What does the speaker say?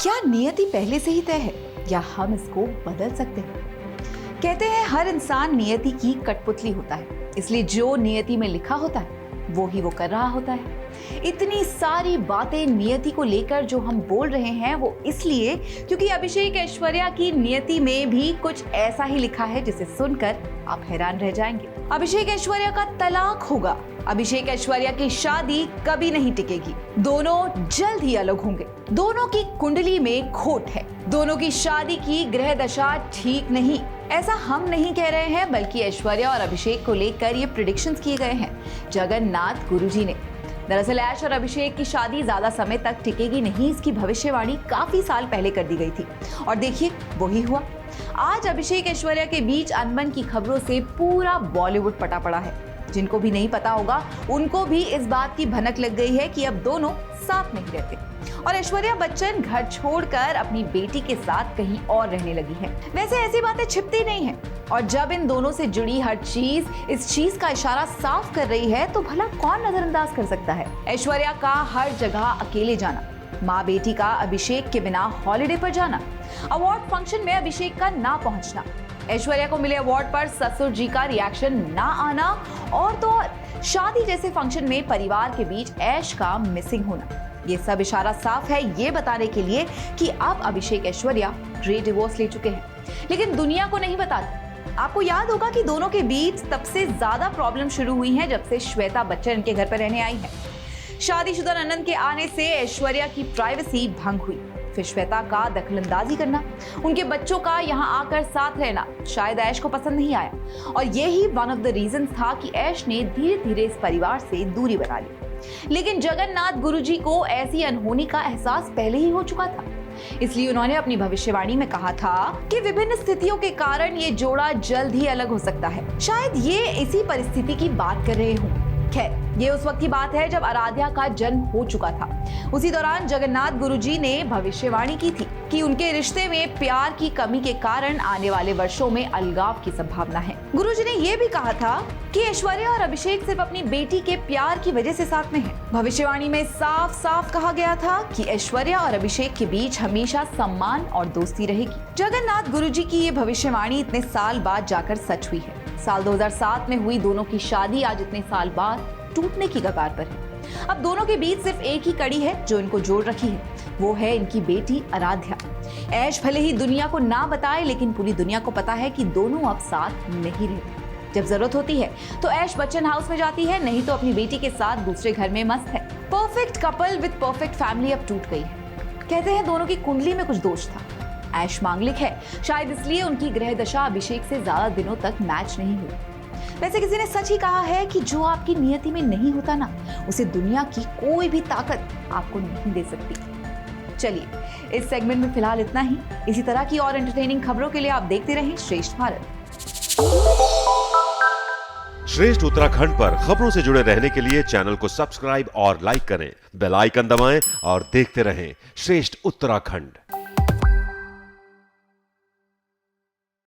क्या नियति पहले से ही तय है या हम इसको बदल सकते हैं? कहते हैं हर इंसान नियति की कठपुतली होता है, इसलिए जो नियति में लिखा होता है वो ही वो कर रहा होता है। इतनी सारी बातें नियति को लेकर जो हम बोल रहे हैं वो इसलिए क्योंकि अभिषेक ऐश्वर्या की नियति में भी कुछ ऐसा ही लिखा है जिसे सुनकर आप हैरान रह जाएंगे। अभिषेक ऐश्वर्या का तलाक होगा। अभिषेक ऐश्वर्या की शादी कभी नहीं टिकेगी। दोनों जल्द ही अलग होंगे। दोनों की कुंडली में खोट है। दोनों की शादी की ग्रह दशा ठीक नहीं। ऐसा हम नहीं कह रहे हैं, बल्कि ऐश्वर्या और अभिषेक को लेकर ये प्रेडिक्शंस किए गए हैं जगन्नाथ गुरुजी ने। दरअसल ऐश और अभिषेक की शादी ज्यादा समय तक टिकेगी नहीं, इसकी भविष्यवाणी काफी साल पहले कर दी गई थी और देखिए वही हुआ। आज अभिषेक ऐश्वर्या के बीच अनबन की खबरों से पूरा बॉलीवुड पटा पड़ा है। जिनको भी नहीं पता होगा उनको भी इस बात की भनक लग गई है कि अब दोनों साथ नहीं रहते और ऐश्वर्या बच्चन घर छोड़कर अपनी बेटी के साथ कहीं और रहने लगी है। वैसे ऐसी बातें छिपती नहीं है और जब इन दोनों से जुड़ी हर चीज इस चीज का इशारा साफ कर रही है तो भला कौन नजरअंदाज कर सकता है? ऐश्वर्या का हर जगह अकेले जाना, माँ बेटी का अभिषेक के बिना हॉलिडे पर जाना, अवार्ड फंक्शन में अभिषेक का ना पहुंचना, ऐश्वर्या को मिले अवार्ड पर ससुर जी का रिएक्शन ना आना और तो और शादी जैसे फंक्शन में परिवार के बीच ऐश का मिसिंग होना, ये सब इशारा साफ है ये बताने के लिए कि अब अभिषेक ऐश्वर्या ग्रे डिवोर्स ले चुके हैं, लेकिन दुनिया को नहीं बताते। आपको याद होगा कि दोनों के बीच तब से ज्यादा प्रॉब्लम शुरू हुई है जब से श्वेता बच्चन इनके घर पर रहने आई है। शादीशुदा ननद के आने से ऐश्वर्या की प्राइवेसी भंग हुई, फिर श्वेता का दखलंदाजी करना, उनके बच्चों का यहाँ आकर साथ रहना शायद ऐश को पसंद नहीं आया और यही वन ऑफ द रीजंस था कि ऐश ने धीरे धीरे इस परिवार से दूरी बना ली। लेकिन जगन्नाथ गुरुजी को ऐसी अनहोनी का एहसास पहले ही हो चुका था, इसलिए उन्होंने अपनी भविष्यवाणी में कहा था कि विभिन्न स्थितियों के कारण ये जोड़ा जल्द ही अलग हो सकता है। शायद ये इसी परिस्थिति की बात कर रहे हों। खैर, ये उस वक्त की बात है जब आराध्या का जन्म हो चुका था। उसी दौरान जगन्नाथ गुरुजी ने भविष्यवाणी की थी कि उनके रिश्ते में प्यार की कमी के कारण आने वाले वर्षों में अलगाव की संभावना है। गुरुजी ने ये भी कहा था कि ऐश्वर्या और अभिषेक सिर्फ अपनी बेटी के प्यार की वजह से साथ में है। भविष्यवाणी में साफ साफ कहा गया था कि ऐश्वर्या और अभिषेक के बीच हमेशा सम्मान और दोस्ती रहेगी। जगन्नाथ गुरुजी की ये भविष्यवाणी इतने साल बाद जाकर सच हुई है। साल 2007 में हुई दोनों की शादी आज इतने साल बाद टूटने की कगार पर है। अब दोनों के बीच सिर्फ एक ही कड़ी है जो इनको जोड़ रखी है, वो है इनकी बेटी आराध्या। ऐश भले ही दुनिया को ना बताए, लेकिन पूरी दुनिया को पता है कि दोनों अब साथ नहीं रहते। जब जरूरत होती है तो ऐश बच्चन हाउस में जाती है, नहीं तो अपनी बेटी के साथ दूसरे घर में मस्त है। Perfect couple with perfect family अब टूट गई है। कहते हैं दोनों की कुंडली में कुछ दोष था। ऐश मांगलिक है, शायद इसलिए उनकी ग्रह दशा अभिषेक से ज्यादा दिनों तक मैच नहीं हुई। वैसे किसी ने सच ही कहा है कि जो आपकी नियति में नहीं होता ना, उसे दुनिया की कोई भी ताकत आपको नहीं दे सकती। चलिए, इस सेगमेंट में फिलहाल इतना ही। इसी तरह की और एंटरटेनिंग खबरों के लिए आप देखते रहें श्रेष्ठ भारत। श्रेष्ठ उत्तराखंड पर खबरों से जुड़े रहने के लिए चैनल को सब्सक्राइब और लाइक करें, बेल आइकन दबाएं और देखते रहें श्रेष्ठ उत्तराखंड।